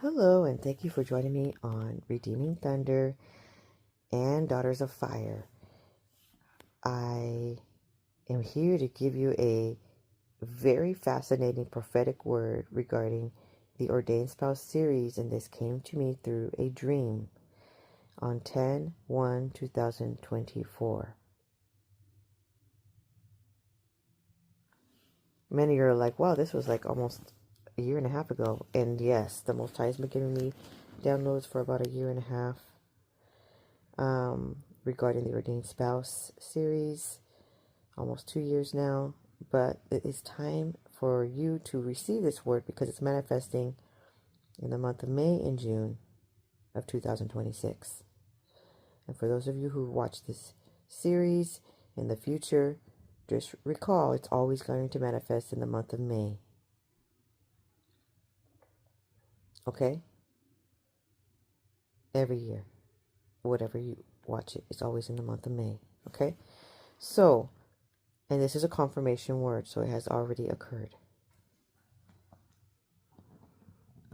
Hello, and thank you for joining me on Redeeming Thunder and Daughters of Fire. I am here to give you a very fascinating prophetic word regarding the Ordained Spouse series, and this came to me through a dream on 10/1/2024. Many of you are like, wow, this was like almost a year and a half ago. And yes, the Most High has been giving me downloads for about a year and a half regarding the Ordained Spouse series, almost 2 years now. But it is time for you to receive this word because it's manifesting in the month of May and June of 2026. And for those of you who watch this series in the future, just recall it's always going to manifest in the month of May. Okay? Every year. Whatever you watch it, it's always in the month of May. Okay? So, and this is a confirmation word, so it has already occurred.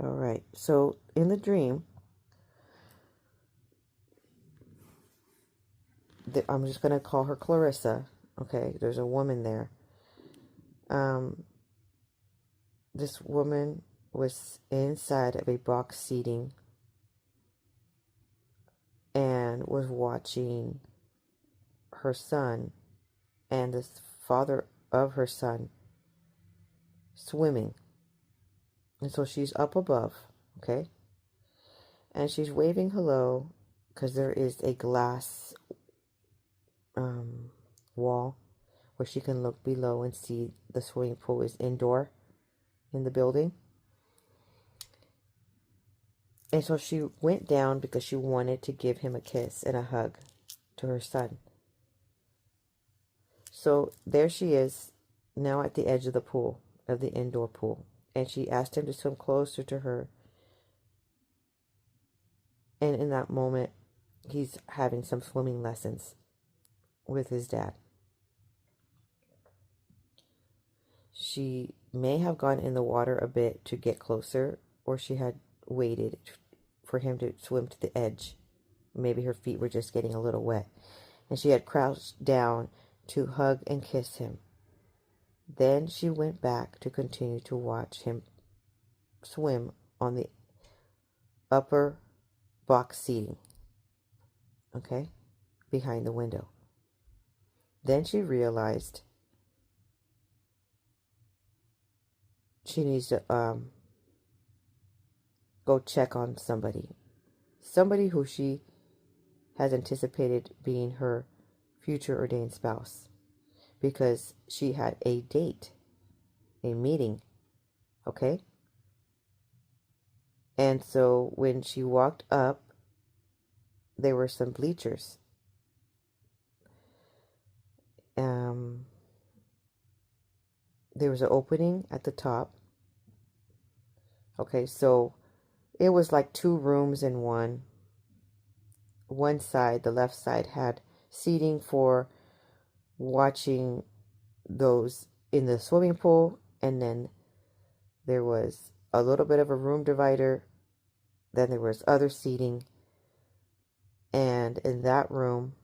All right. So, in the dream, I'm just going to call her Clarissa. Okay? There's a woman there. This woman was inside of a box seating and was watching her son and the father of her son swimming. And so she's up above, okay? And she's waving hello because there is a glass wall where she can look below and see the swimming pool is indoor in the building. And so she went down because she wanted to give him a kiss and a hug to her son. So there she is now at the edge of the pool, of the indoor pool. And she asked him to swim closer to her. And in that moment, he's having some swimming lessons with his dad. She may have gone in the water a bit to get closer, or she had waited for him to swim to the edge. Maybe her feet were just getting a little wet. And she had crouched down to hug and kiss him. Then she went back to continue to watch him swim on the upper box seating, okay, behind the window. Then she realized she needs to go check on somebody who she has anticipated being her future ordained spouse, because she had a date, a meeting, okay? And so when she walked up, there were some bleachers. There was an opening at the top. Okay, so it was like 2 rooms in one. One side, the left side, had seating for watching those in the swimming pool, and then there was a little bit of a room divider. Then there was other seating, and in that room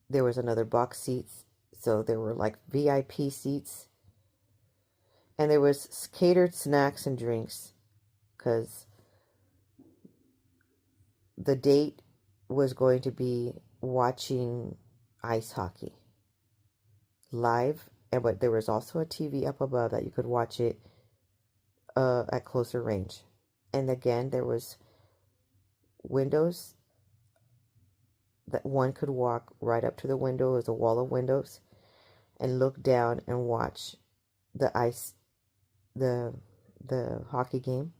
there was another box seats. So there were like VIP seats, and there was catered snacks and drinks because the date was going to be watching ice hockey live, but there was also a TV up above that you could watch it at closer range. And again, there was windows that one could walk right up to the window. It was a wall of windows, and look down and watch the hockey game,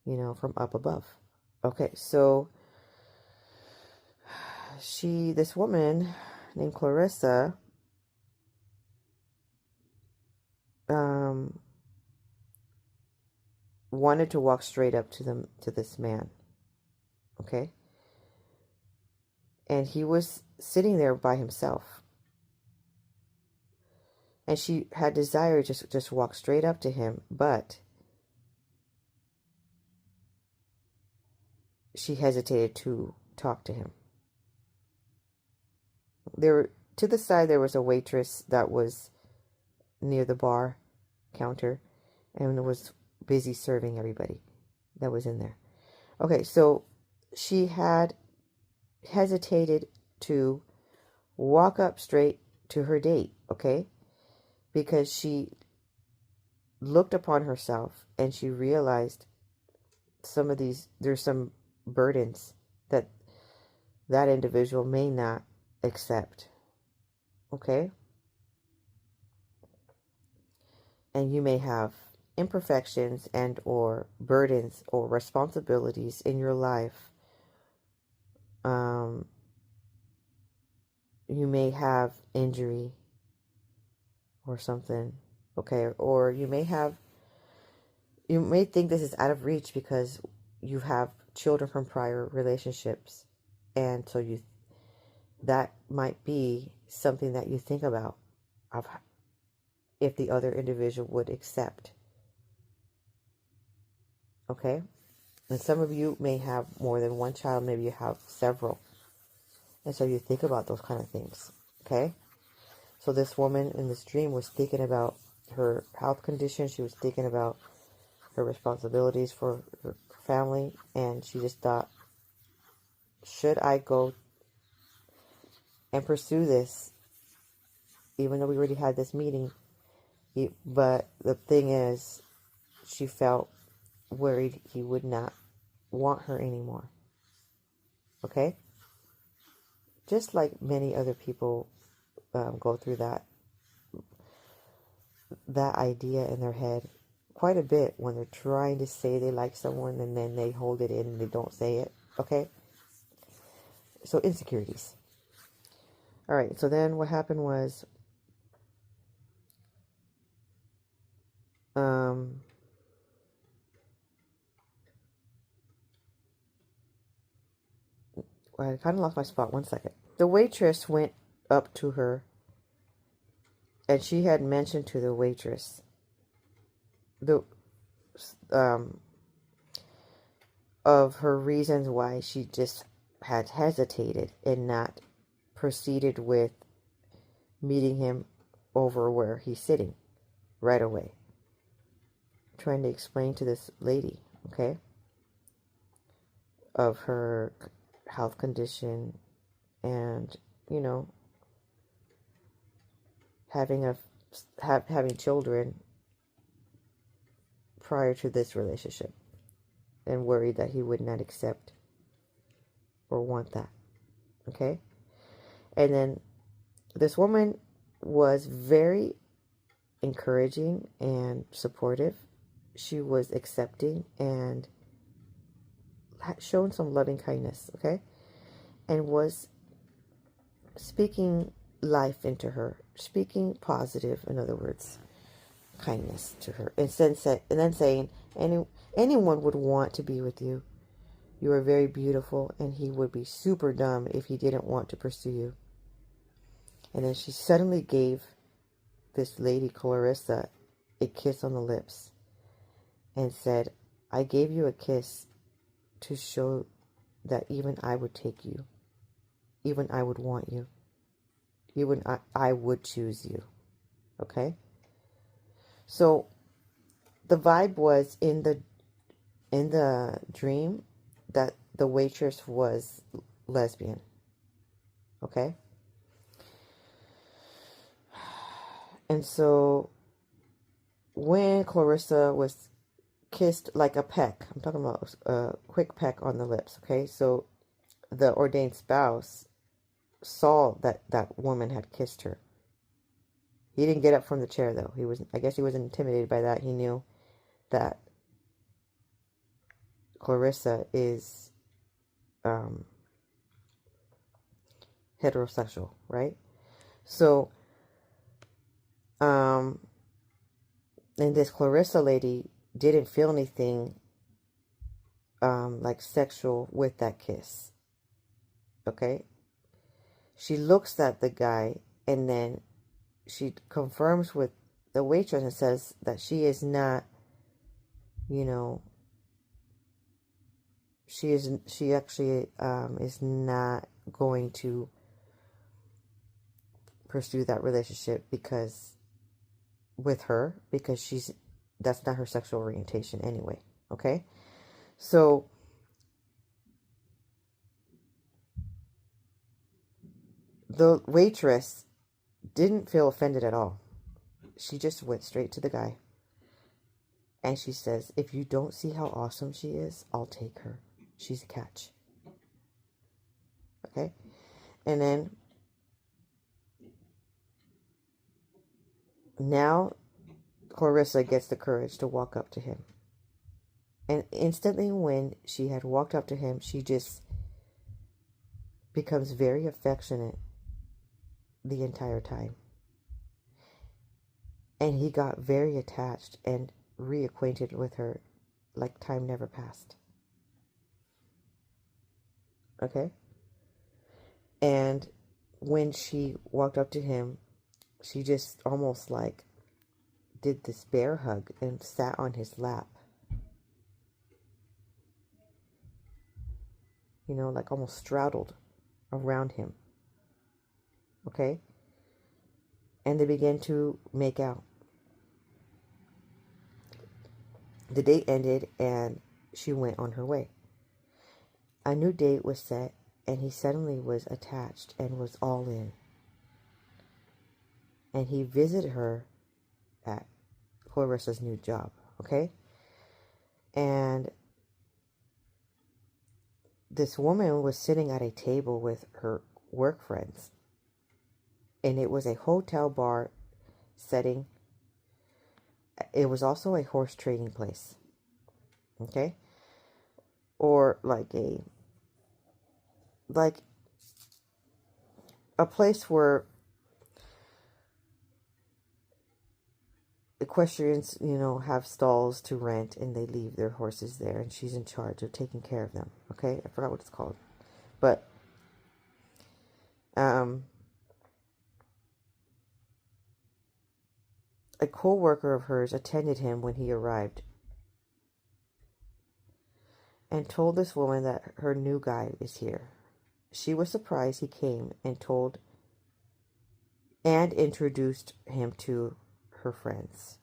from up above. Okay, so this woman named Clarissa, wanted to walk straight up to this man, okay? And he was sitting there by himself. And she had desire to just walk straight up to him, but she hesitated to talk to him. There, to the side, there was a waitress that was near the bar counter and was busy serving everybody that was in there. Okay, so she had hesitated to walk up straight to her date, okay? Because she looked upon herself and she realized there's some burdens that that individual may not accept, okay? And you may have imperfections and or burdens or responsibilities in your life. You may have injury or something, okay? Or you may think this is out of reach because you have children from prior relationships, and so that might be something that you think about of if the other individual would accept, okay? And some of you may have more than one child, maybe you have several, and so you think about those kind of things, okay? So this woman in this dream was thinking about her health condition. She was thinking about her responsibilities for her family, and she just thought, should I go and pursue this, even though we already had this meeting? But the thing is, she felt worried he would not want her anymore. Okay? Just like many other people go through that idea in their head quite a bit when they're trying to say they like someone and then they hold it in and they don't say it. Okay? So insecurities. All right, so then what happened was I kind of lost my spot. 1 second. The waitress went up to her and she had mentioned to the waitress of her reasons why she just had hesitated and not proceeded with meeting him over where he's sitting right away. Trying to explain to this lady, okay, of her health condition and, you know, having children prior to this relationship, and worried that he would not accept or want that, okay? And then this woman was very encouraging and supportive. She was accepting and shown some loving kindness, okay? And was speaking life into her, speaking positive, in other words, kindness to her, and then saying, anyone would want to be with you. You are very beautiful, and he would be super dumb if he didn't want to pursue you. And then she suddenly gave this lady, Clarissa, a kiss on the lips and said, I gave you a kiss to show that even I would take you. Even I would want you. Even I would choose you. Okay? So the vibe was in the dream that the waitress was lesbian. Okay? And so when Clarissa was kissed like a peck, I'm talking about a quick peck on the lips, okay? So the ordained spouse saw that woman had kissed her. He didn't get up from the chair, though. I guess he was intimidated by that. He knew that Clarissa is heterosexual, right? So, and this Clarissa lady didn't feel anything like sexual with that kiss. Okay? She looks at the guy and then she confirms with the waitress and says that she is not, she actually is not going to pursue that relationship because that's not her sexual orientation anyway. Okay, so the waitress didn't feel offended at all. She just went straight to the guy and she says, if you don't see how awesome she is, I'll take her. She's a catch. Okay, and then now Clarissa gets the courage to walk up to him. And instantly when she had walked up to him, she just becomes very affectionate the entire time. And he got very attached and reacquainted with her like time never passed. Okay? And when she walked up to him, she just almost like did this bear hug and sat on his lap. You know, like almost straddled around him. Okay? And they began to make out. The date ended and she went on her way. A new date was set and he suddenly was attached and was all in. And he visited her at Clarissa's new job, okay? And this woman was sitting at a table with her work friends. And it was a hotel bar setting. It was also a horse trading place, okay? Or like a place where equestrians, you know, have stalls to rent and they leave their horses there and she's in charge of taking care of them. Okay, I forgot what it's called. But a co-worker of hers attended him when he arrived and told this woman that her new guy is here. She was surprised he came and introduced him to her friends.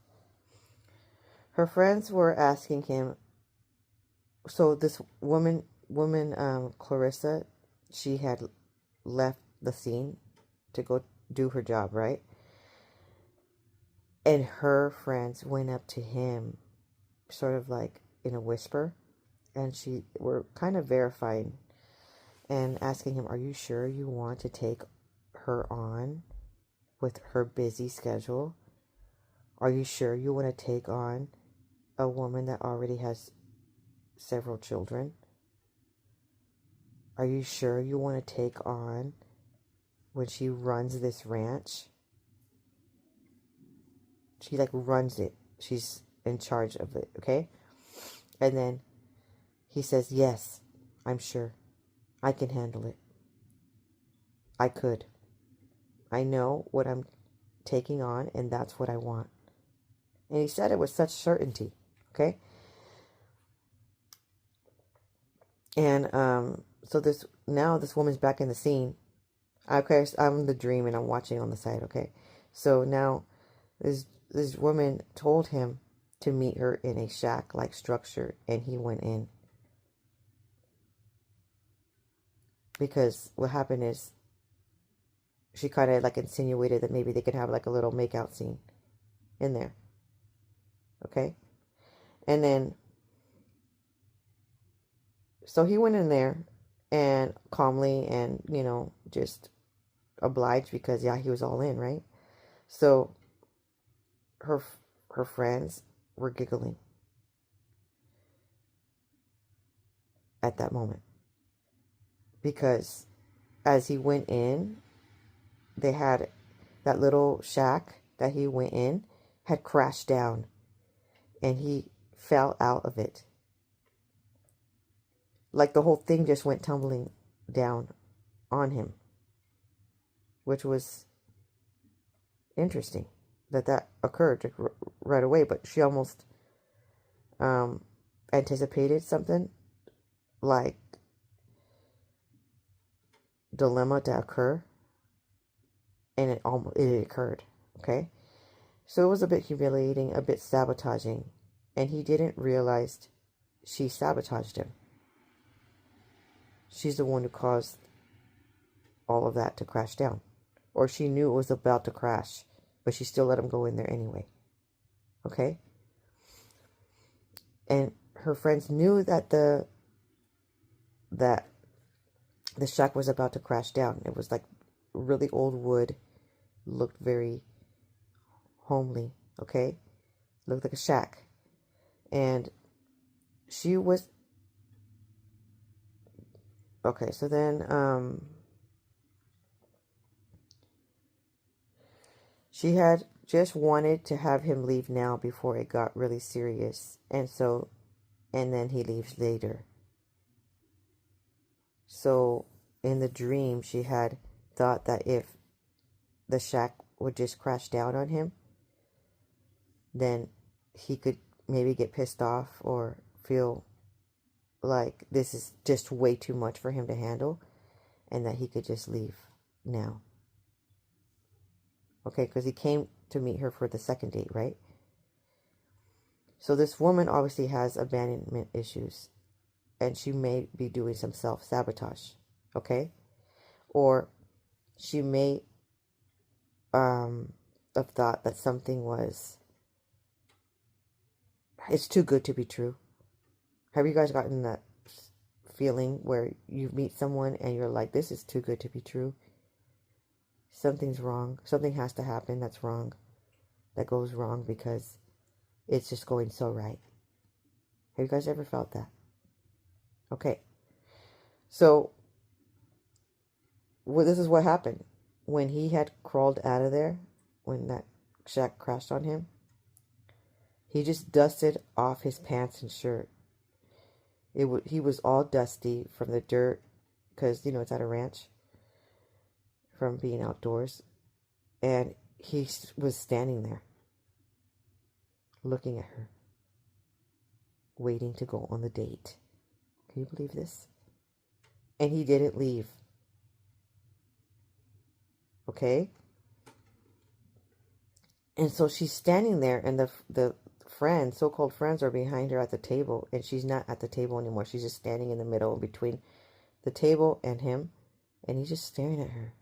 Her friends were asking him, so this woman, Clarissa, she had left the scene to go do her job, right? And her friends went up to him, sort of like in a whisper, and she were kind of verifying and asking him, are you sure you want to take her on with her busy schedule? Are you sure you want to take on a woman that already has several children? Are you sure you want to take on when she runs this ranch? She like runs it. She's in charge of it, okay? And then he says, yes, I'm sure. I can handle it. I could. I know what I'm taking on and that's what I want. And he said it with such certainty, okay? And so this woman's back in the scene. Okay, I'm the dream and I'm watching on the side, okay? So now this woman told him to meet her in a shack-like structure, and he went in. Because what happened is she kind of like insinuated that maybe they could have like a little makeout scene in there. Okay? And then so he went in there and calmly and, you know, just obliged because, yeah, he was all in, right? So her friends were giggling at that moment because as he went in, they had that little shack that he went in had crashed down and he fell out of it. Like the whole thing just went tumbling down on him, which was interesting that occurred right away. But she almost anticipated something like dilemma to occur, and it occurred. Okay, so it was a bit humiliating, a bit sabotaging, and he didn't realize she sabotaged him. She's the one who caused all of that to crash down, or she knew it was about to crash, but she still let him go in there anyway. Okay, and her friends knew that the shack was about to crash down. It was like really old wood, looked very homely, okay? Looked like a shack. And she was, okay, so then she had just wanted to have him leave now before it got really serious. And then he leaves later. So in the dream, she had thought that if the shack would just crash down on him, then he could maybe get pissed off or feel like this is just way too much for him to handle, and that he could just leave now. Okay, because he came to meet her for the second date, right? So this woman obviously has abandonment issues, and she may be doing some self-sabotage, okay? Or she may have thought that something was, it's too good to be true. Have you guys gotten that feeling where you meet someone and you're like, this is too good to be true? Something's wrong. Something has to happen that's wrong. That goes wrong because it's just going so right. Have you guys ever felt that? Okay. So, this is what happened. When he had crawled out of there, when that shack crashed on him, he just dusted off his pants and shirt. He was all dusty from the dirt, because, it's at a ranch, from being outdoors. And he was standing there, looking at her, waiting to go on the date. Can you believe this? And he didn't leave. Okay? And so she's standing there, and the friends, so-called friends, are behind her at the table, and she's not at the table anymore. She's just standing in the middle between the table and him, and he's just staring at her,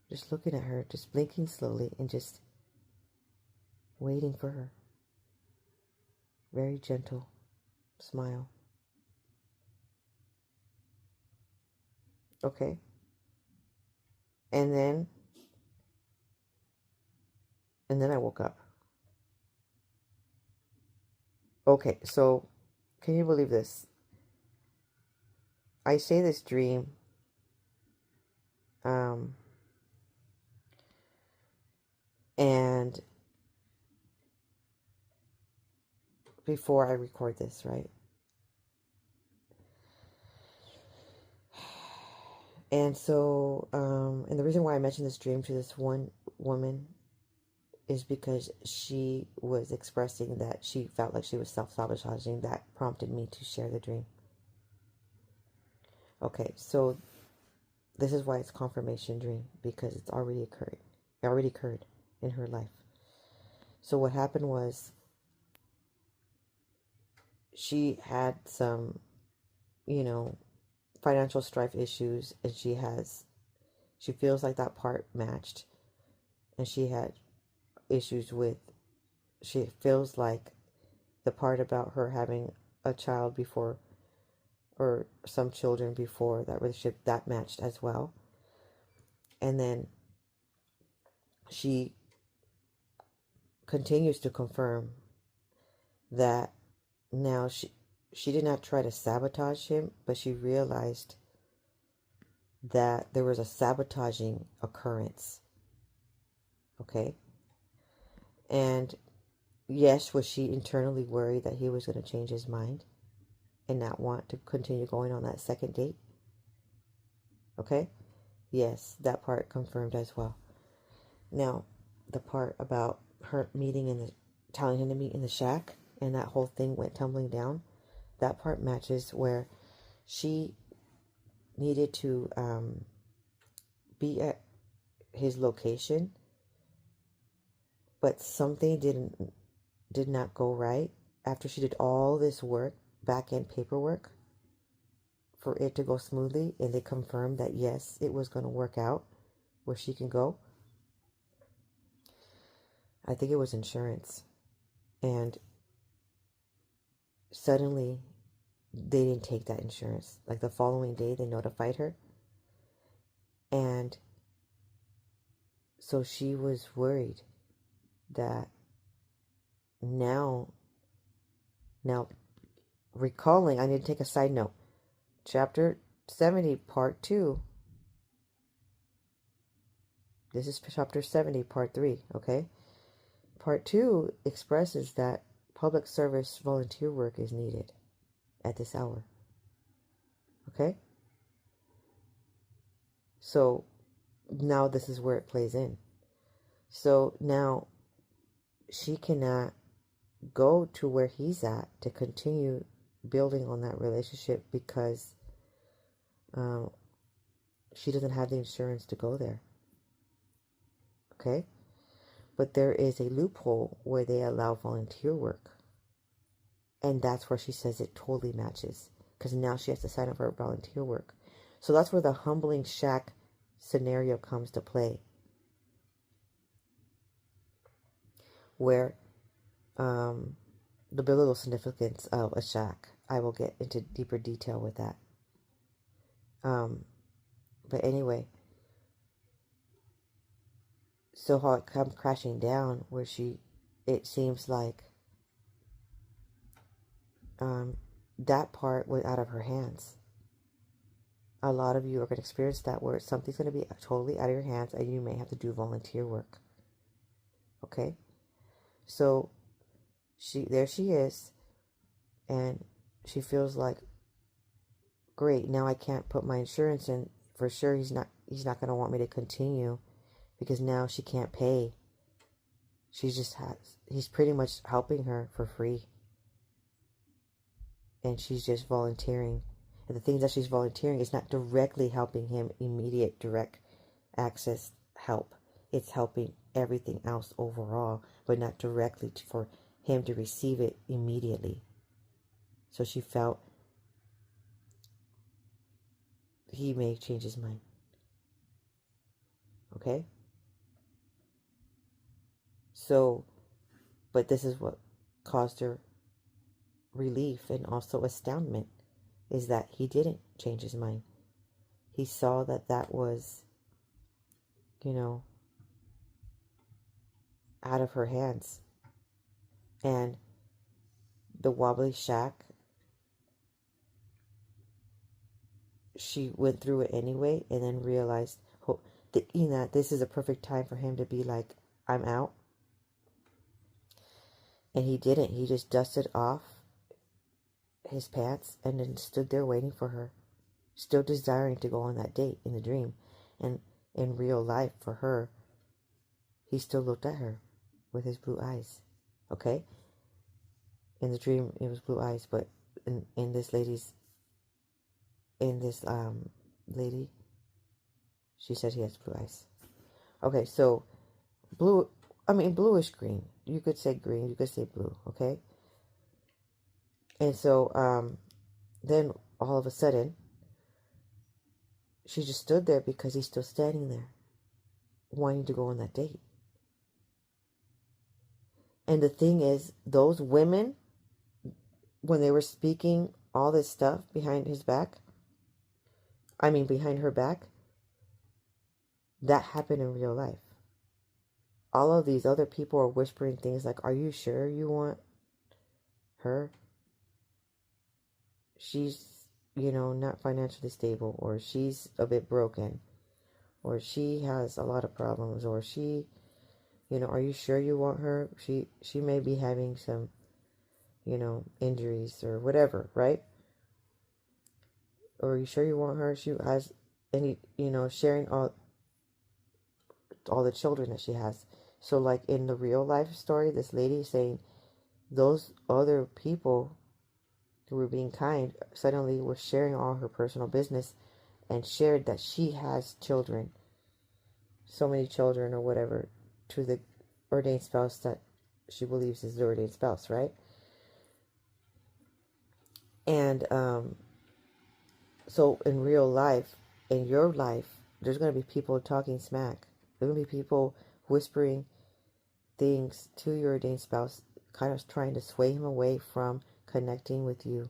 just looking at her, just blinking slowly, and just waiting for her. Very gentle smile. Okay. And then I woke up. Okay, so can you believe this? I say this dream and before I record this, right? And so, and the reason why I mentioned this dream to this one woman is because she was expressing that she felt like she was self-sabotaging. That prompted me to share the dream. Okay, so this is why it's confirmation dream, because it's already occurred. It already occurred in her life. So what happened was, she had some, financial strife issues, and she feels like that part matched, and she had issues with, she feels like the part about her having a child before, or some children before that relationship, that matched as well. And then she continues to confirm that now she did not try to sabotage him, but she realized that there was a sabotaging occurrence. Okay? And yes, was she internally worried that he was going to change his mind and not want to continue going on that second date? Okay? Yes, that part confirmed as well. Now, the part about her telling him to meet in the shack, and that whole thing went tumbling down, that part matches where she needed to be at his location, but something did not go right after she did all this work, back-end paperwork, for it to go smoothly, and they confirmed that yes, it was going to work out where she can go. I think it was insurance. And suddenly they didn't take that insurance. Like the following day they notified her. And so she was worried that now recalling, I need to take a side note. Chapter 70, part 2. This is chapter 70, part 3, okay? Part 2 expresses that public service volunteer work is needed at this hour. Okay? So now this is where it plays in. So now she cannot go to where he's at to continue building on that relationship because she doesn't have the insurance to go there. Okay? But there is a loophole where they allow volunteer work. And that's where she says it totally matches. Because now she has to sign up for volunteer work. So that's where the humbling shack scenario comes to play. Where the biblical significance of a shack. I will get into deeper detail with that. But anyway. So how it comes crashing down where it seems like that part was out of her hands. A lot of you are going to experience that where something's going to be totally out of your hands and you may have to do volunteer work. Okay? So there she is, and she feels like, great, now I can't put my insurance in. For sure he's not going to want me to continue because now she can't pay. He's pretty much helping her for free. And she's just volunteering. And the things that she's volunteering is not directly helping him immediate direct access help. It's helping everything else overall, but not directly for him to receive it immediately. So she felt he may change his mind. Okay? So, but this is what caused her relief and also astoundment, is that he didn't change his mind. He saw that was, out of her hands. And the wobbly shack, she went through it anyway and then realized that this is a perfect time for him to be like, I'm out. And he didn't. He just dusted off his pants and then stood there waiting for her, still desiring to go on that date in the dream. And in real life, for her, he still looked at her with his blue eyes. Okay? In the dream, it was blue eyes, but in this lady, she said he has blue eyes. Okay, so bluish green. You could say green, you could say blue, okay? And so then all of a sudden, she just stood there because he's still standing there, wanting to go on that date. And the thing is, those women, when they were speaking all this stuff behind her back, that happened in real life. All of these other people are whispering things like, are you sure you want her? She's, not financially stable, or she's a bit broken, or she has a lot of problems, or she, are you sure you want her? She may be having some, injuries or whatever, right? Or are you sure you want her? She has any, sharing all the children that she has. So like in the real life story, this lady is saying those other people who were being kind, suddenly was sharing all her personal business and shared that she has children, so many children or whatever, to the ordained spouse that she believes is the ordained spouse, right? And so in real life, in your life, there's going to be people talking smack. There's going to be people whispering things to your ordained spouse, kind of trying to sway him away from connecting with you.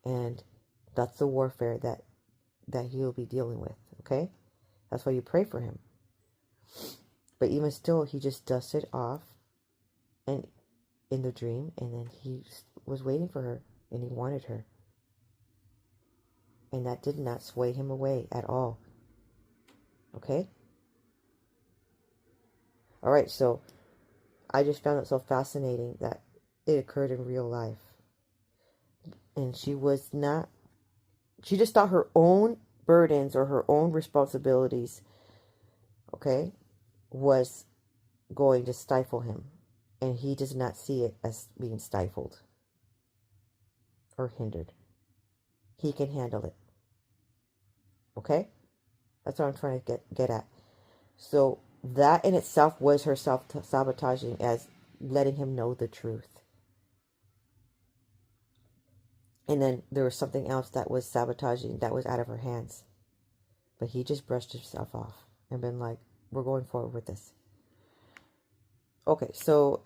And that's the warfare that he'll be dealing with, okay? That's why you pray for him. But even still, he just dusted off and in the dream, and then he was waiting for her, and he wanted her. And that did not sway him away at all. Okay? All right, so I just found it so fascinating that it occurred in real life. And she just thought her own burdens or her own responsibilities, okay, was going to stifle him. And he does not see it as being stifled or hindered. He can handle it. Okay? That's what I'm trying to get at. So that in itself was her self-sabotaging, as letting him know the truth. And then there was something else that was sabotaging, that was out of her hands. But he just brushed himself off and been like, we're going forward with this. Okay, so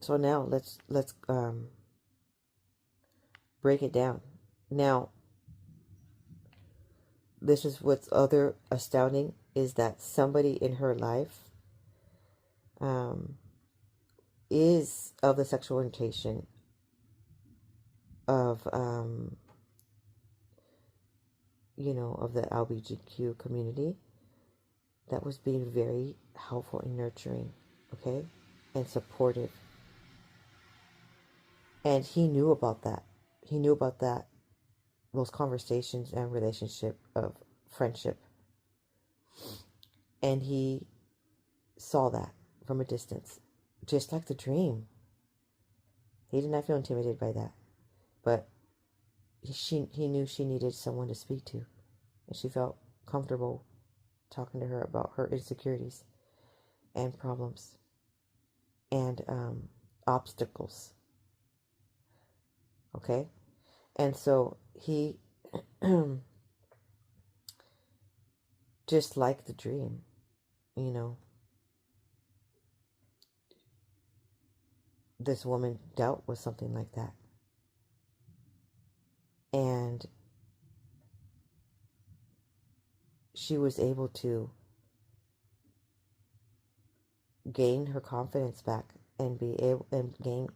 now let's break it down. Now, this is what's other astounding, is that somebody in her life is of the sexual orientation of of the LGBTQ community, that was being very helpful and nurturing, okay, and supportive. And he knew about that. He knew about that, those conversations and relationship of friendship. And he saw that from a distance, just like the dream. He did not feel intimidated by that, but he knew she needed someone to speak to, and she felt comfortable talking to her about her insecurities and problems and obstacles. Okay? And so he just like the dream, this woman dealt with something like that. And she was able to gain her confidence back and be able and gain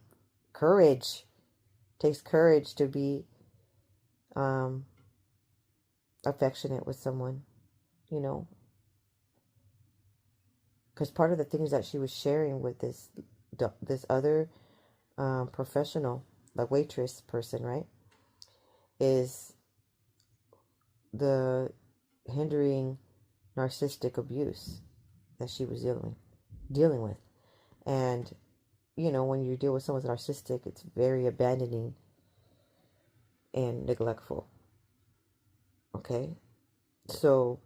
courage. It takes courage to be affectionate with someone, because part of the things that she was sharing with this other professional, like waitress person, right, is the hindering narcissistic abuse that she was dealing with. And when you deal with someone who's narcissistic, it's very abandoning and neglectful. Okay? So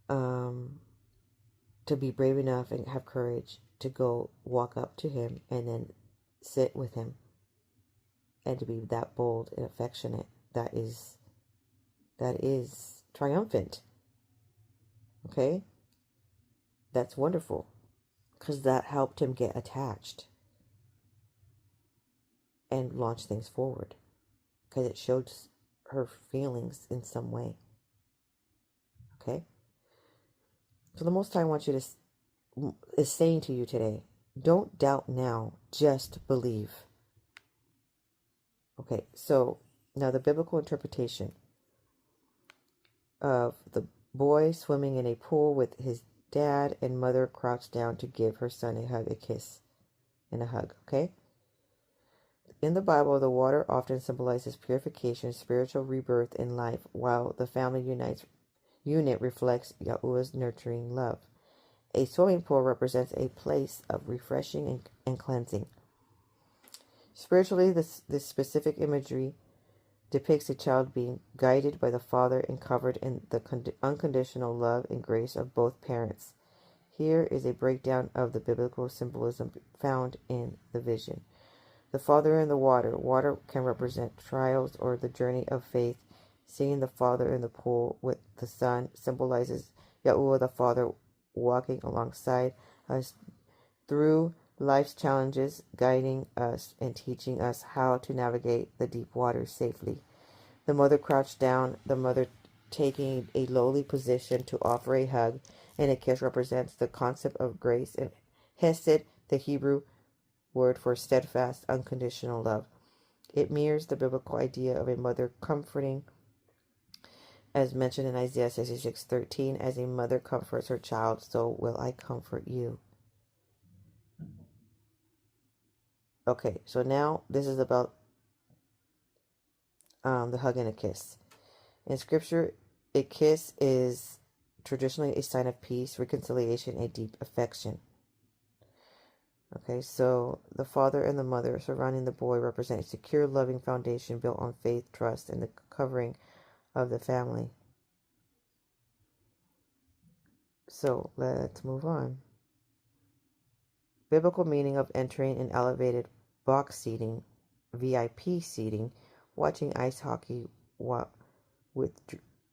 to be brave enough and have courage to go walk up to him and then sit with him, and to be that bold and affectionate, that is triumphant. Okay? That's wonderful, because that helped him get attached and launch things forward, because it showed her feelings in some way. Okay? So the Most High wants you is saying to you today, don't doubt now, just believe. Okay, so now the biblical interpretation of the boy swimming in a pool with his dad and mother crouched down to give her son a kiss, and a hug, okay? In the Bible, the water often symbolizes purification, spiritual rebirth in life, while the family unit reflects Yahuwah's nurturing love. A swimming pool represents a place of refreshing and cleansing. Spiritually, this specific imagery depicts a child being guided by the Father and covered in the unconditional love and grace of both parents. Here is a breakdown of the biblical symbolism found in the vision. The Father in the water. Water can represent trials or the journey of faith. Seeing the Father in the pool with the Son symbolizes Yahuwah the Father walking alongside us through life's challenges, guiding us and teaching us how to navigate the deep waters safely. The mother crouched down, the mother taking a lowly position to offer a hug, and a kiss represents the concept of grace and hesed, the Hebrew word for steadfast, unconditional love. It mirrors the biblical idea of a mother comforting, as mentioned in Isaiah 66:13, as a mother comforts her child, so will I comfort you. Okay, so now this is about the hug and a kiss. In Scripture, a kiss is traditionally a sign of peace, reconciliation, a deep affection. Okay, so the father and the mother surrounding the boy represent a secure, loving foundation built on faith, trust, and the covering of the family. So let's move on. Biblical meaning of entering an elevated box seating, VIP seating, watching ice hockey with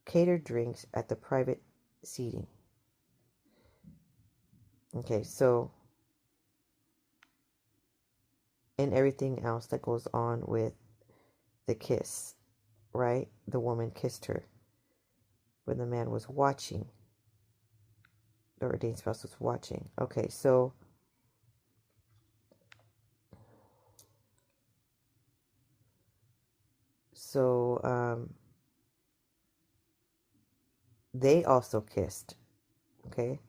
catered drinks at the private seating. Okay, so and everything else that goes on with the kiss, right? The woman kissed her when the man was watching. The ordained spouse was watching. Okay, so they also kissed. Okay,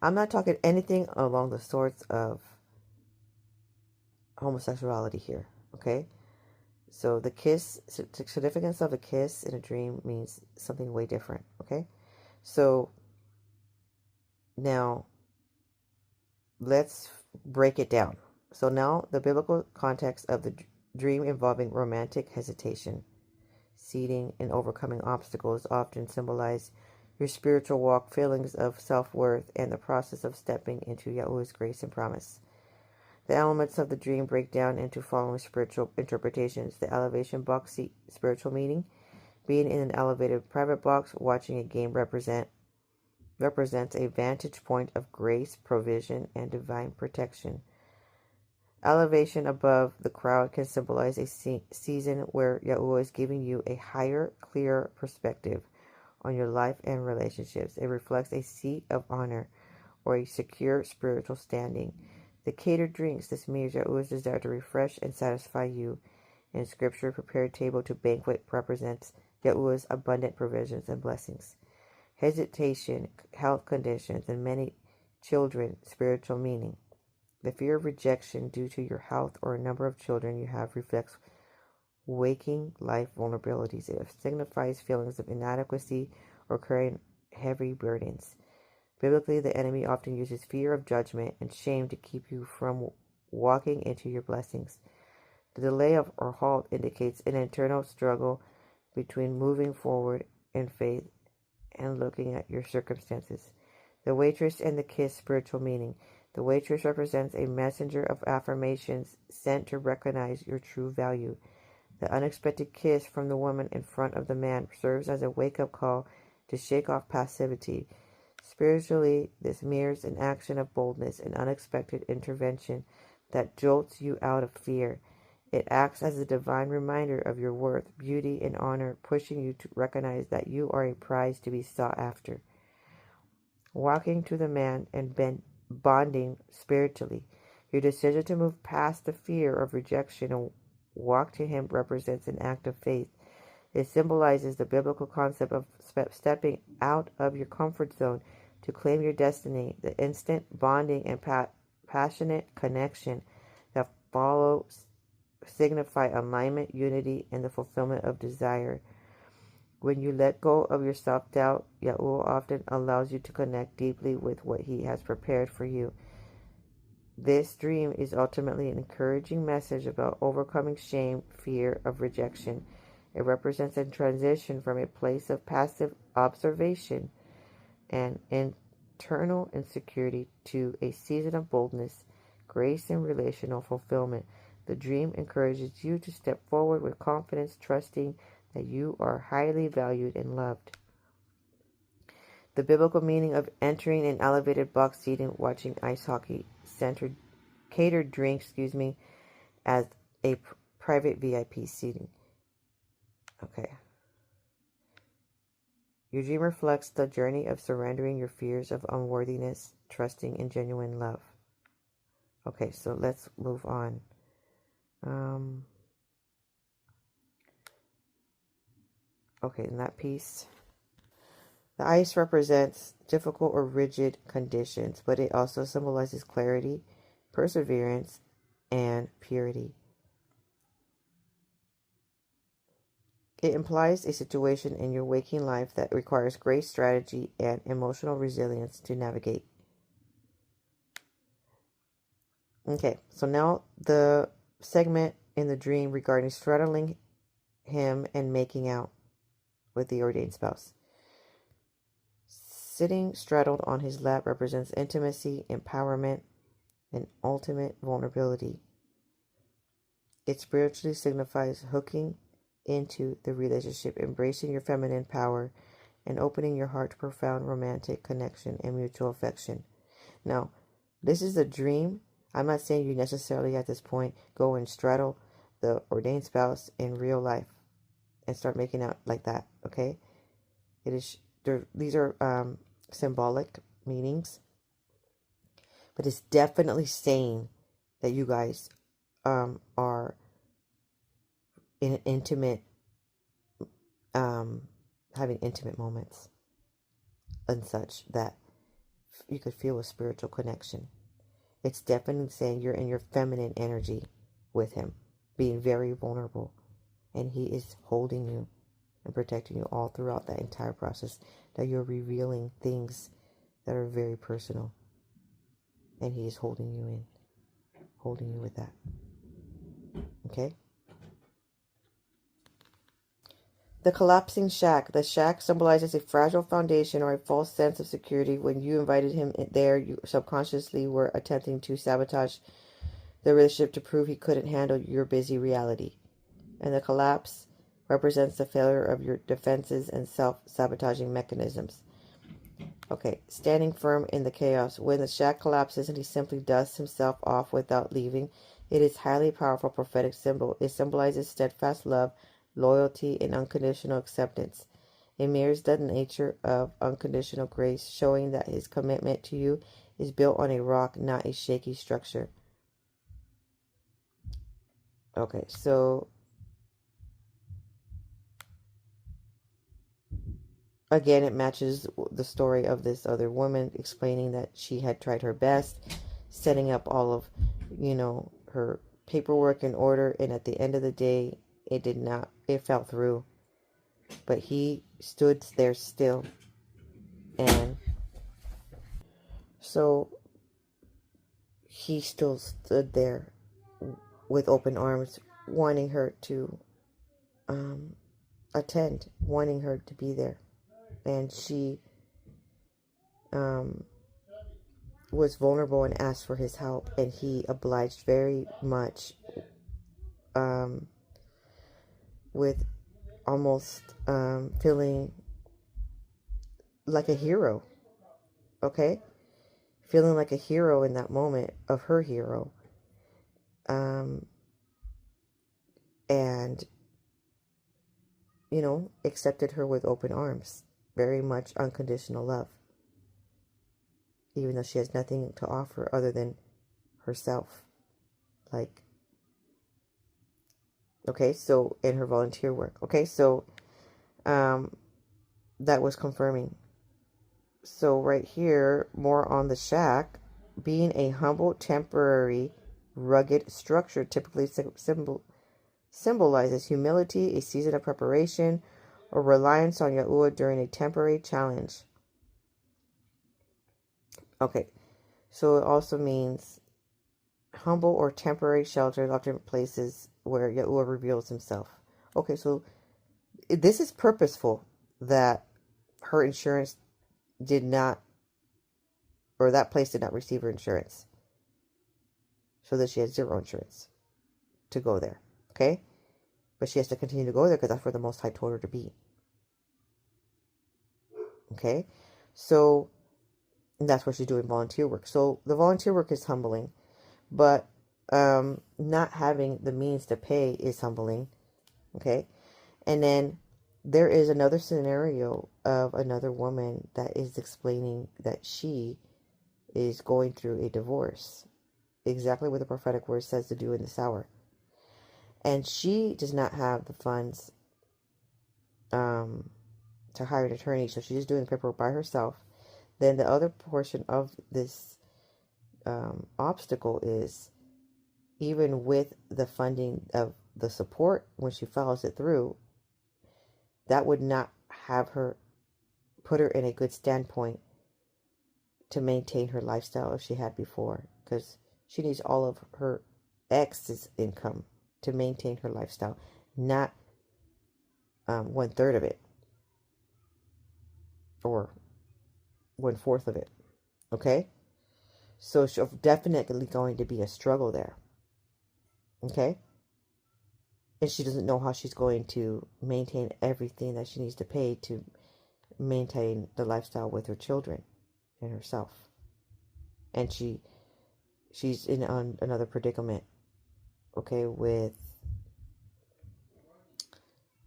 I'm not talking anything along the sorts of homosexuality here. Okay, so the kiss, the significance of a kiss in a dream means something way different. Okay, so now let's break it down. So now the biblical context of the dream involving romantic hesitation, seating, and overcoming obstacles often symbolize your spiritual walk, feelings of self-worth, and the process of stepping into Yahuwah's grace and promise. The elements of the dream break down into following spiritual interpretations. The elevation box seat, spiritual meaning. Being in an elevated private box, watching a game represents a vantage point of grace, provision, and divine protection. Elevation above the crowd can symbolize a season where Yahuwah is giving you a higher, clearer perspective on your life and relationships. It reflects a seat of honor or a secure spiritual standing. The catered drinks, this mirrors Yahuwah's desire to refresh and satisfy you. In Scripture, prepared table to banquet represents Yahuwah's abundant provisions and blessings. Hesitation, health conditions, and many children, spiritual meaning. The fear of rejection due to your health or a number of children you have reflects waking life vulnerabilities. It signifies feelings of inadequacy or carrying heavy burdens. Biblically, the enemy often uses fear of judgment and shame to keep you from walking into your blessings. The delay of or halt indicates an internal struggle between moving forward in faith and looking at your circumstances. The waitress and the kiss, spiritual meaning. The waitress represents a messenger of affirmations sent to recognize your true value. The unexpected kiss from the woman in front of the man serves as a wake-up call to shake off passivity. Spiritually, this mirrors an action of boldness and unexpected intervention that jolts you out of fear. It acts as a divine reminder of your worth, beauty, and honor, pushing you to recognize that you are a prize to be sought after. Walking to the man and bonding spiritually. Your decision to move past the fear of rejection and walk to him represents an act of faith. It symbolizes the biblical concept of stepping out of your comfort zone to claim your destiny. The instant bonding and passionate connection that follows signify alignment, unity, and the fulfillment of desire. When you let go of your self-doubt, Yaul often allows you to connect deeply with what he has prepared for you. This dream is ultimately an encouraging message about overcoming shame, fear of rejection. It represents a transition from a place of passive observation and internal insecurity to a season of boldness, grace, and relational fulfillment. The dream encourages you to step forward with confidence, trusting that you are highly valued and loved. The biblical meaning of entering an elevated box seating, watching ice hockey, catered drink, as a private VIP seating. Okay. Your dream reflects the journey of surrendering your fears of unworthiness, trusting in genuine love. Okay, so let's move on. Okay, in that piece, the ice represents difficult or rigid conditions, but it also symbolizes clarity, perseverance, and purity. It implies a situation in your waking life that requires great strategy and emotional resilience to navigate. Okay, so now the segment in the dream regarding straddling him and making out with the ordained spouse. Sitting straddled on his lap represents intimacy, empowerment, and ultimate vulnerability. It spiritually signifies hooking into the relationship, embracing your feminine power, and opening your heart to profound romantic connection and mutual affection. Now, this is a dream. I'm not saying you necessarily at this point go and straddle the ordained spouse in real life and start making out like that, okay? These are symbolic meanings, but it's definitely saying that you guys are in an intimate, having intimate moments and such that you could feel a spiritual connection. It's definitely saying you're in your feminine energy with him, being very vulnerable, and he is holding you and protecting you all throughout that entire process, that you're revealing things that are very personal, and he is holding you with that. Okay? The collapsing shack. The shack symbolizes a fragile foundation or a false sense of security. When you invited him there, you subconsciously were attempting to sabotage the relationship to prove he couldn't handle your busy reality. And the collapse represents the failure of your defenses and self-sabotaging mechanisms. Okay, standing firm in the chaos. When the shack collapses and he simply dusts himself off without leaving, it is highly powerful prophetic symbol. It symbolizes steadfast love, loyalty, and unconditional acceptance. It mirrors the nature of unconditional grace, showing that his commitment to you is built on a rock, not a shaky structure. Okay, so again, it matches the story of this other woman explaining that she had tried her best, setting up all of, her paperwork in order, and at the end of the day, it fell through. But he stood there still. And so he still stood there with open arms, wanting her to attend, wanting her to be there. And she was vulnerable and asked for his help, and he obliged very much, with almost feeling like a hero. Okay, feeling like a hero in that moment of her hero, and accepted her with open arms, very much unconditional love, even though she has nothing to offer other than herself. Okay, so in her volunteer work. Okay, so that was confirming. So right here, more on the shack, being a humble, temporary, rugged structure typically symbolizes humility, a season of preparation, or reliance on Yahuwah during a temporary challenge. Okay, so it also means humble or temporary shelters, often places where Yahuwah reveals himself. Okay, so this is purposeful that her insurance did not, or that place did not receive her insurance. So that she had zero insurance to go there. Okay? But she has to continue to go there because that's where the Most High told her to be. Okay? So that's where she's doing volunteer work. So the volunteer work is humbling, but not having the means to pay is humbling. Okay? And then there is another scenario of another woman that is explaining that she is going through a divorce. Exactly what the prophetic word says to do in this hour. And she does not have the funds to hire an attorney, so she's just doing the paperwork by herself. Then the other portion of this obstacle is, even with the funding of the support, when she follows it through, that would not have her, put her in a good standpoint to maintain her lifestyle if she had before, because she needs all of her ex's income to maintain her lifestyle, not 1/3 of it or 1/4 of it. Okay, so she's definitely going to be a struggle there. Okay, and she doesn't know how she's going to maintain everything that she needs to pay to maintain the lifestyle with her children and herself. And she's in another predicament, okay, with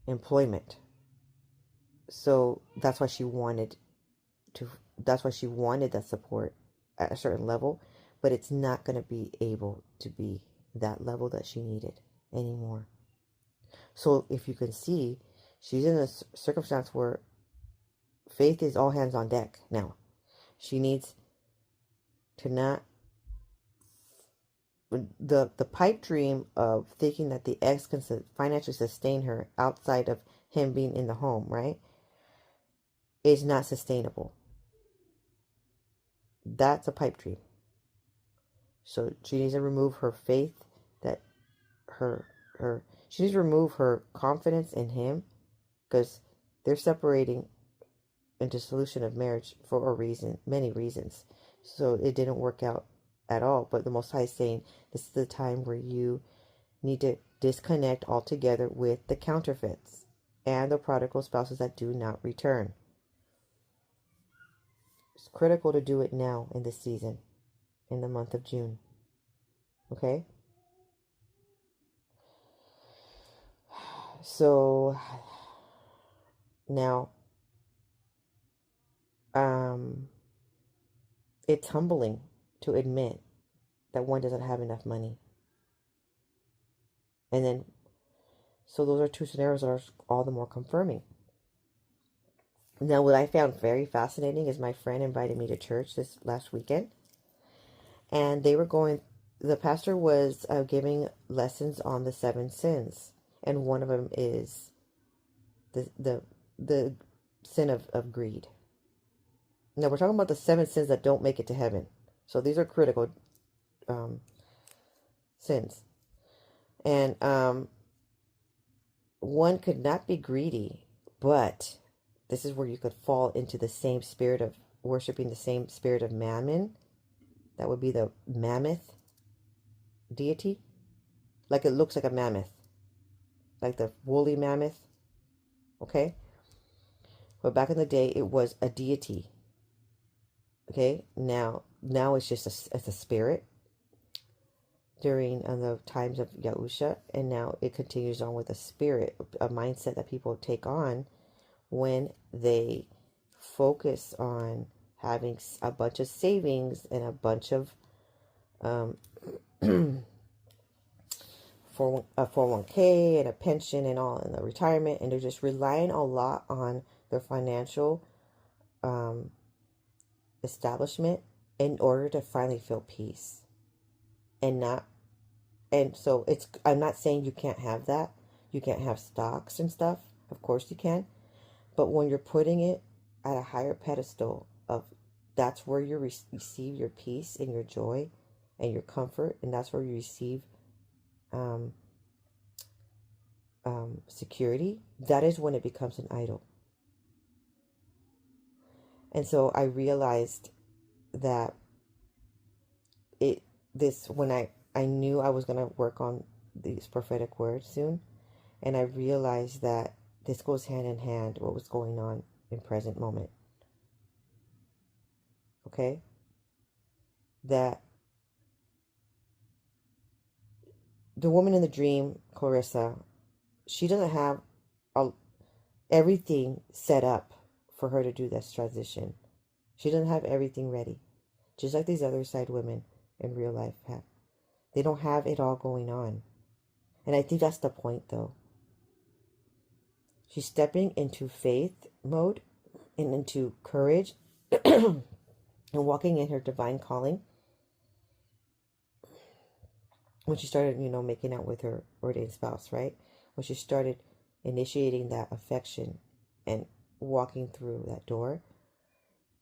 employment. So that's why she wanted that support at a certain level, but it's not going to be able to be that level that she needed anymore. So if you can see, she's in a circumstance where faith is all hands on deck now. She needs to not, the pipe dream of thinking that the ex can financially sustain her outside of him being in the home, right, is not sustainable. That's a pipe dream. So she needs to remove her faith, that she needs to remove her confidence in him, because they're separating into solution of marriage for a reason, many reasons. So it didn't work out at all. But the Most High is saying this is the time where you need to disconnect altogether with the counterfeits and the prodigal spouses that do not return. It's critical to do it now in this season, in the month of June. Okay? So now it's humbling to admit that one doesn't have enough money. And then, so those are two scenarios that are all the more confirming. Now, what I found very fascinating is my friend invited me to church this last weekend. And the pastor was giving lessons on the 7 sins. And one of them is the sin of greed. Now, we're talking about the 7 sins that don't make it to heaven. So these are critical sins. And one could not be greedy, but this is where you could fall into the same spirit of worshiping the same spirit of mammon. That would be the mammoth deity. Like, it looks like a mammoth. Like the woolly mammoth. Okay? But back in the day, it was a deity. Okay? Now it's just it's a spirit during the times of Yahusha, and now it continues on with a spirit, a mindset that people take on when they focus on having a bunch of savings and a bunch of 401k and a pension and all, and the retirement, and they're just relying a lot on their financial establishment in order to finally feel peace. And so I'm not saying you can't have that. You can't have stocks and stuff. Of course you can. But when you're putting it at a higher pedestal of, that's where you receive your peace and your joy and your comfort, and that's where you receive security, that is when it becomes an idol. And so I realized that when I knew I was going to work on these prophetic words soon, and I realized that this goes hand in hand, what was going on in present moment. Okay? That the woman in the dream, Clarissa, she doesn't have everything set up for her to do this transition. She doesn't have everything ready. Just like these other side women in real life have. They don't have it all going on. And I think that's the point, though. She's stepping into faith mode and into courage and walking in her divine calling. When she started, making out with her ordained spouse, right? When she started initiating that affection and walking through that door,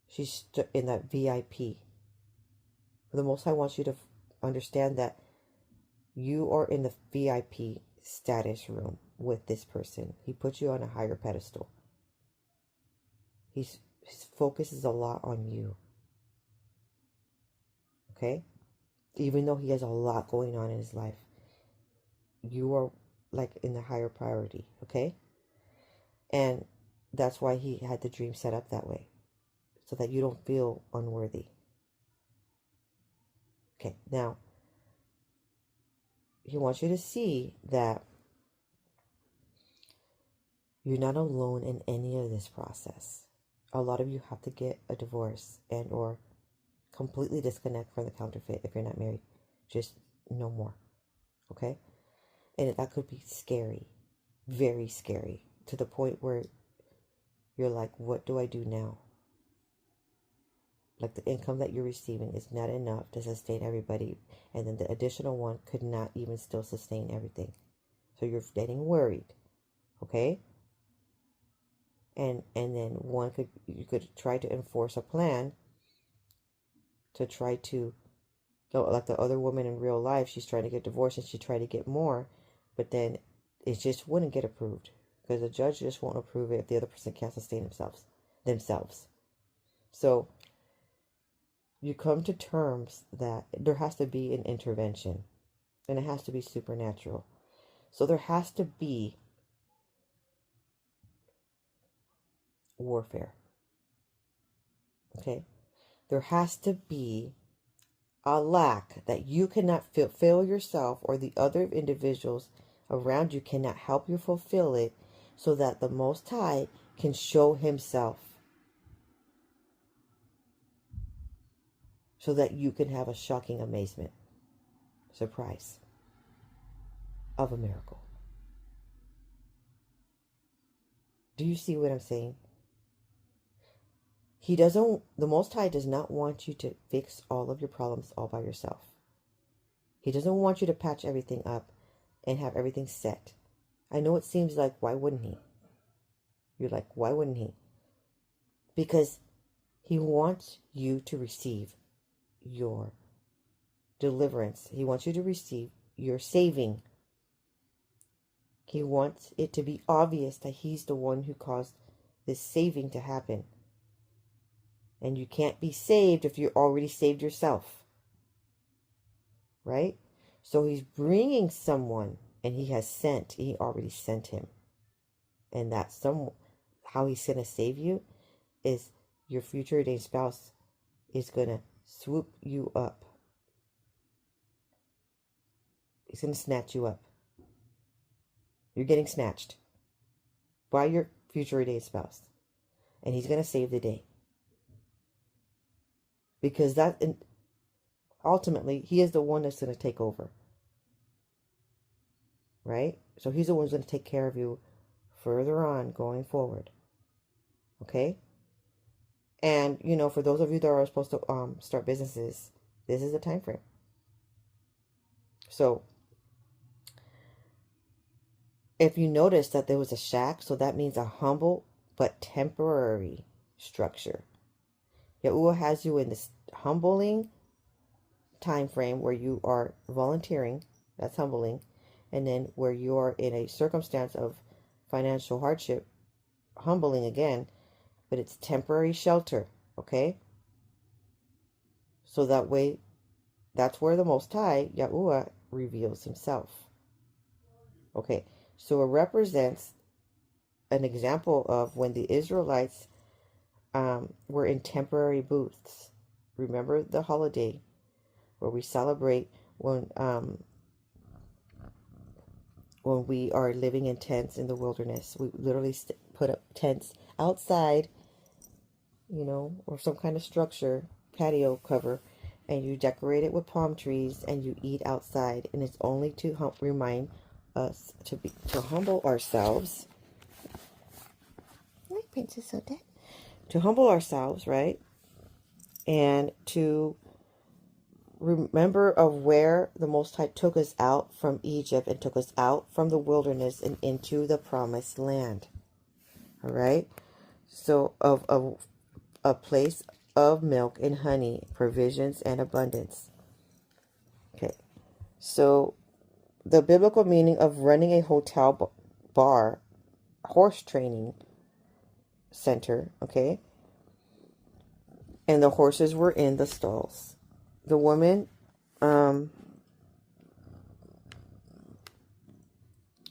she's in that VIP. The Most High wants you to understand that you are in the VIP status room with this person. He puts you on a higher pedestal. His focus is a lot on you. Okay? Even though he has a lot going on in his life, you are like in the higher priority. Okay? And that's why he had the dream set up that way, so that you don't feel unworthy. Okay, now he wants you to see that you're not alone in any of this process. A lot of you have to get a divorce and or completely disconnect from the counterfeit if you're not married. Just no more. Okay? And that could be scary. Very scary. To the point where you're like, what do I do now? Like the income that you're receiving is not enough to sustain everybody. And then the additional one could not even still sustain everything. So you're getting worried. Okay? And then you could try to enforce a plan to try to, like the other woman in real life, she's trying to get divorced and she tried to get more, but then it just wouldn't get approved because the judge just won't approve it if the other person can't sustain themselves. So you come to terms that there has to be an intervention, and it has to be supernatural. So there has to be warfare. Okay? There has to be a lack that you cannot fulfill yourself, or the other individuals around you cannot help you fulfill it, so that the Most High can show himself, so that you can have a shocking amazement, surprise of a miracle. Do you see what I'm saying? The Most High does not want you to fix all of your problems all by yourself. He doesn't want you to patch everything up and have everything set. I know it seems like, why wouldn't he? You're like, why wouldn't he? Because he wants you to receive your deliverance. He wants you to receive your saving. He wants it to be obvious that he's the one who caused this saving to happen. And you can't be saved if you're already saved yourself. Right? So he's bringing someone, and he already sent him. And that's how he's going to save you is your future ordained spouse is going to swoop you up. He's going to snatch you up. You're getting snatched by your future ordained spouse. And he's going to save the day. Because ultimately, he is the one that's going to take over. Right? So he's the one who's going to take care of you further on going forward. Okay? And, for those of you that are supposed to start businesses, this is the time frame. So, if you notice that there was a shack, so that means a humble but temporary structure. Yahuwah has you in this humbling time frame where you are volunteering. That's humbling. And then where you are in a circumstance of financial hardship, humbling again, but it's temporary shelter, okay? So that way, that's where the Most High, Yahuwah, reveals himself. Okay, so it represents an example of when the Israelites were in temporary booths. Remember the holiday where we celebrate when we are living in tents in the wilderness. We literally put up tents outside, you know, or some kind of structure, patio cover, and you decorate it with palm trees and you eat outside. And it's only to remind us to humble ourselves. My Princess Odette. To humble ourselves, right? And to remember of where the Most High took us out from Egypt and took us out from the wilderness and into the promised land. All right? So of a place of milk and honey, provisions and abundance. Okay. So the biblical meaning of running a hotel bar, horse training center, okay? And the horses were in the stalls. The woman,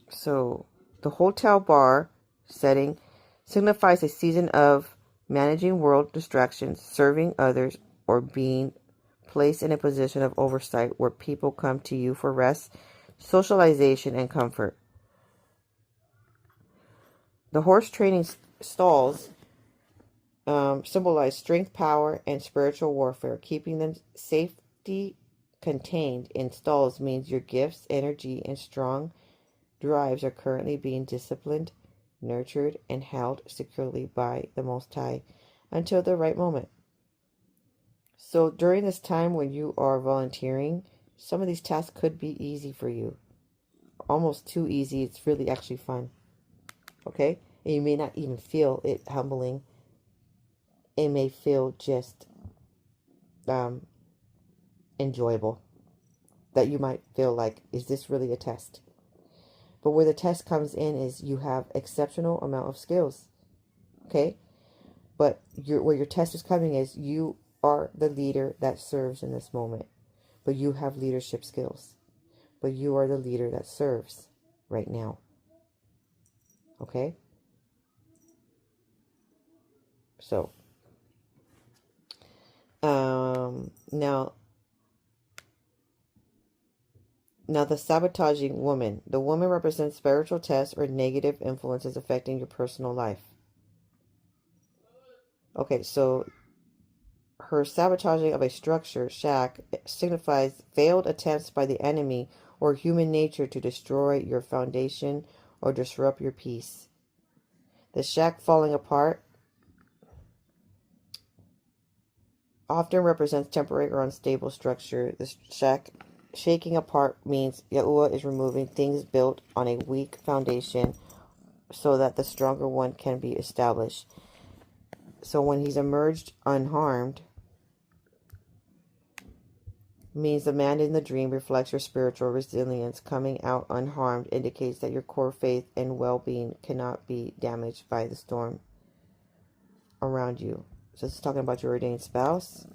so the hotel bar setting signifies a season of managing world distractions, serving others, or being placed in a position of oversight where people come to you for rest, socialization, and comfort. The horse training stalls symbolize strength, power, and spiritual warfare. Keeping them safety contained in stalls means your gifts, energy, and strong drives are currently being disciplined, nurtured, and held securely by the Most High until the right moment. So during this time when you are volunteering, some of these tasks could be easy for you. Almost too easy. It's really actually fun. Okay? And you may not even feel it humbling. It may feel just enjoyable. That you might feel like, is this really a test? But where the test comes in is you have exceptional amount of skills. Okay? But where your test is coming is you are the leader that serves in this moment. But you have leadership skills. But you are the leader that serves right now. Okay? So, now the sabotaging woman. The woman represents spiritual tests or negative influences affecting your personal life. Okay, so her sabotaging of a structure, shack, signifies failed attempts by the enemy or human nature to destroy your foundation or disrupt your peace. The shack falling apart often represents temporary or unstable structure. The shack shaking apart means Yahuwah is removing things built on a weak foundation so that the stronger one can be established. So when he's emerged unharmed, means the man in the dream reflects your spiritual resilience. Coming out unharmed indicates that your core faith and well-being cannot be damaged by the storm around you. So it's talking about your ordained spouse.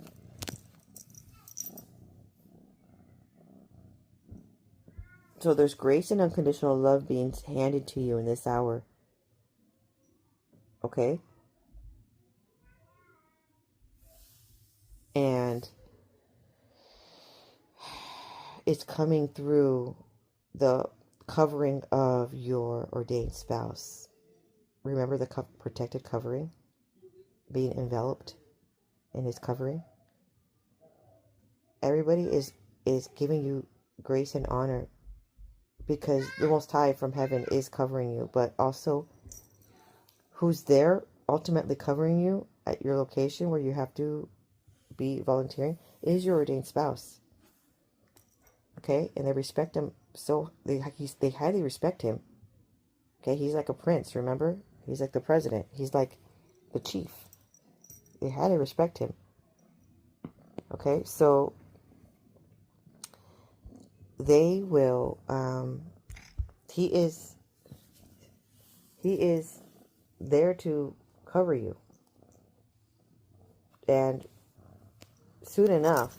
So there's grace and unconditional love being handed to you in this hour. Okay? And it's coming through the covering of your ordained spouse. Remember the protected covering? Being enveloped in his covering. Everybody is giving you grace and honor because the Most High from heaven is covering you, but also who's there ultimately covering you at your location where you have to be volunteering is your ordained spouse. Okay, and they respect him, so they highly respect him. Okay, he's like a prince, remember? He's like the president. He's like the chief. You had to respect him. Okay, so they will, he is there to cover you. And soon enough,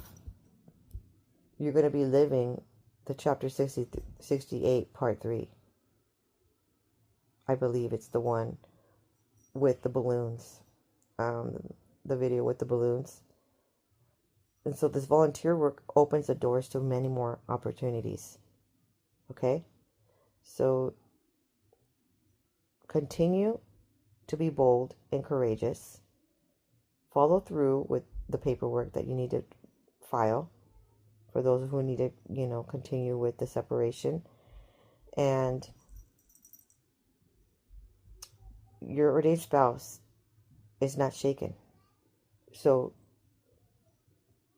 you're going to be living the chapter 68, part 3. I believe it's the one with the balloons. The video with the balloons. And so this volunteer work opens the doors to many more opportunities. Okay? So continue to be bold and courageous. Follow through with the paperwork that you need to file for those who need to, continue with the separation. And your ordained spouse is not shaken. So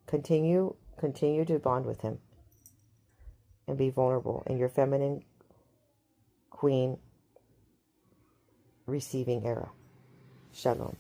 continue to bond with him and be vulnerable in your feminine queen receiving era. Shalom.